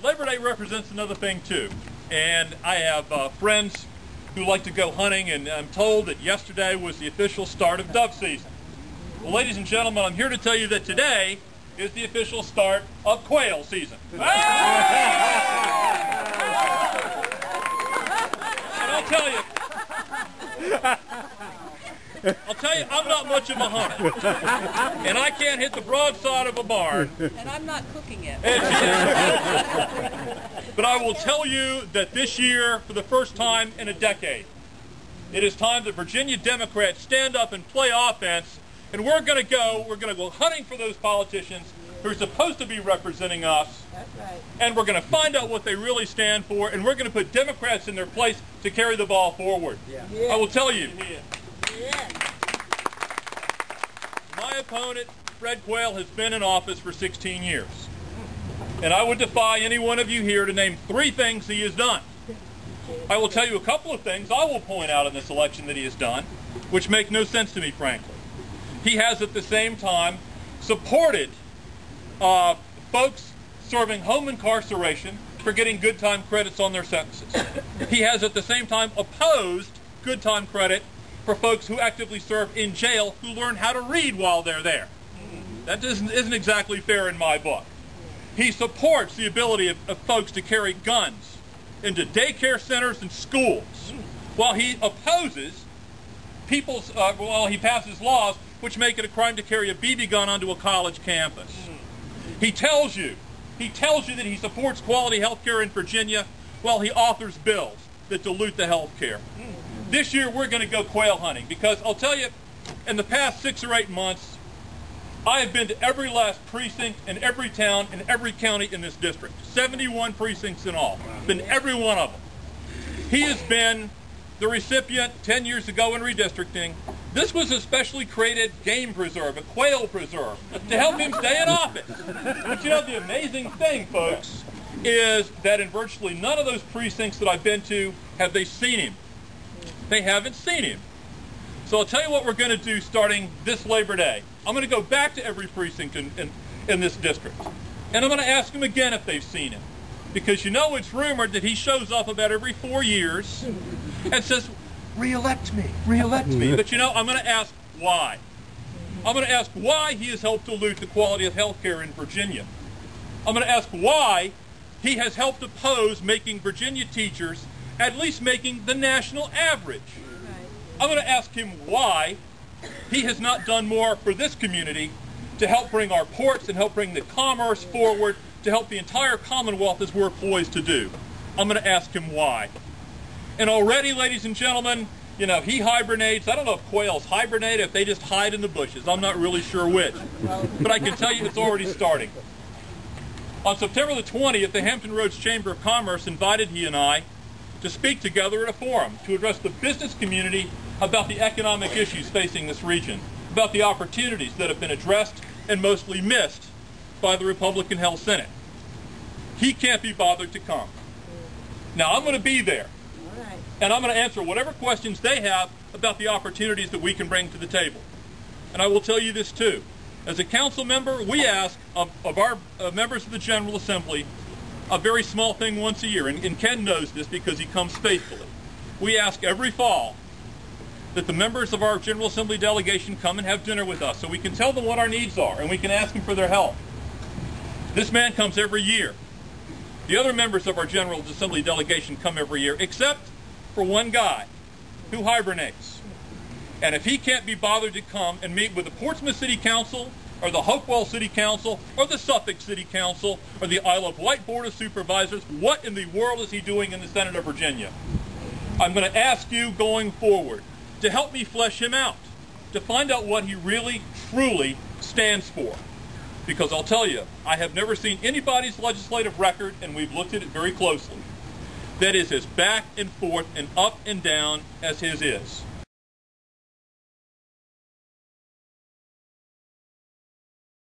Labor Day represents another thing too. And I have friends who like to go hunting, and I'm told that yesterday was the official start of dove season. Well, ladies and gentlemen, I'm here to tell you that today is the official start of quail season. And I'll tell you, I'm not much of a hunter, and I can't hit the broadside of a barn. And I'm not cooking it. But I will tell you that this year, for the first time in a decade, it is time that Virginia Democrats stand up and play offense, and we're going to go hunting for those politicians who are supposed to be representing us. That's right. And we're going to find out what they really stand for, and we're going to put Democrats in their place to carry the ball forward. Yeah. I will tell you. Yeah. My opponent, Fred Quayle, has been in office for 16 years. And I would defy any one of you here to name 3 things he has done. I will tell you a couple of things I will point out in this election that he has done, which make no sense to me, frankly. He has at the same time supported folks serving home incarceration for getting good time credits on their sentences. He has at the same time opposed good time credit for folks who actively serve in jail who learn how to read while they're there. That isn't exactly fair in my book. He supports the ability of folks to carry guns into daycare centers and schools, while he opposes while he passes laws which make it a crime to carry a BB gun onto a college campus. He tells you that he supports quality health care in Virginia while he authors bills that dilute the health care. This year we're going to go quail hunting because I'll tell you, in the past 6 or 8 months, I have been to every last precinct in every town in every county in this district. 71 precincts in all. Been every one of them. He has been the recipient 10 years ago in redistricting. This was a specially created game preserve, a quail preserve, to help him stay in office. But you know, the amazing thing, folks, is that in virtually none of those precincts that I've been to have they seen him. They haven't seen him. So I'll tell you what we're going to do starting this Labor Day. I'm going to go back to every precinct in this district. And I'm going to ask them again if they've seen him. Because you know it's rumored that he shows up about every 4 years and says, re-elect me, re-elect me. But you know, I'm going to ask why. I'm going to ask why he has helped dilute the quality of health care in Virginia. I'm going to ask why he has helped oppose making Virginia teachers at least making the national average. I'm going to ask him why he has not done more for this community to help bring our ports and help bring the commerce forward, to help the entire Commonwealth as we're poised to do. I'm going to ask him why. And already, ladies and gentlemen, you know, he hibernates. I don't know if quails hibernate, if they just hide in the bushes. I'm not really sure which. But I can tell you it's already starting. On September the 20th, the Hampton Roads Chamber of Commerce invited he and I to speak together at a forum to address the business community about the economic issues facing this region, about the opportunities that have been addressed and mostly missed by the Republican-held Senate. He can't be bothered to come. Now, I'm going to be there, and I'm going to answer whatever questions they have about the opportunities that we can bring to the table. And I will tell you this, too. As a council member, we ask of our members of the General Assembly a very small thing once a year, and Ken knows this because he comes faithfully. We ask every fall that the members of our General Assembly delegation come and have dinner with us so we can tell them what our needs are and we can ask them for their help. This man comes every year. The other members of our General Assembly delegation come every year, except for one guy who hibernates. And if he can't be bothered to come and meet with the Portsmouth City Council, or the Hopewell City Council, or the Suffolk City Council, or the Isle of Wight Board of Supervisors, what in the world is he doing in the Senate of Virginia? I'm going to ask you going forward to help me flesh him out, to find out what he really, truly stands for. Because I'll tell you, I have never seen anybody's legislative record, and we've looked at it very closely, that is as back and forth and up and down as his is.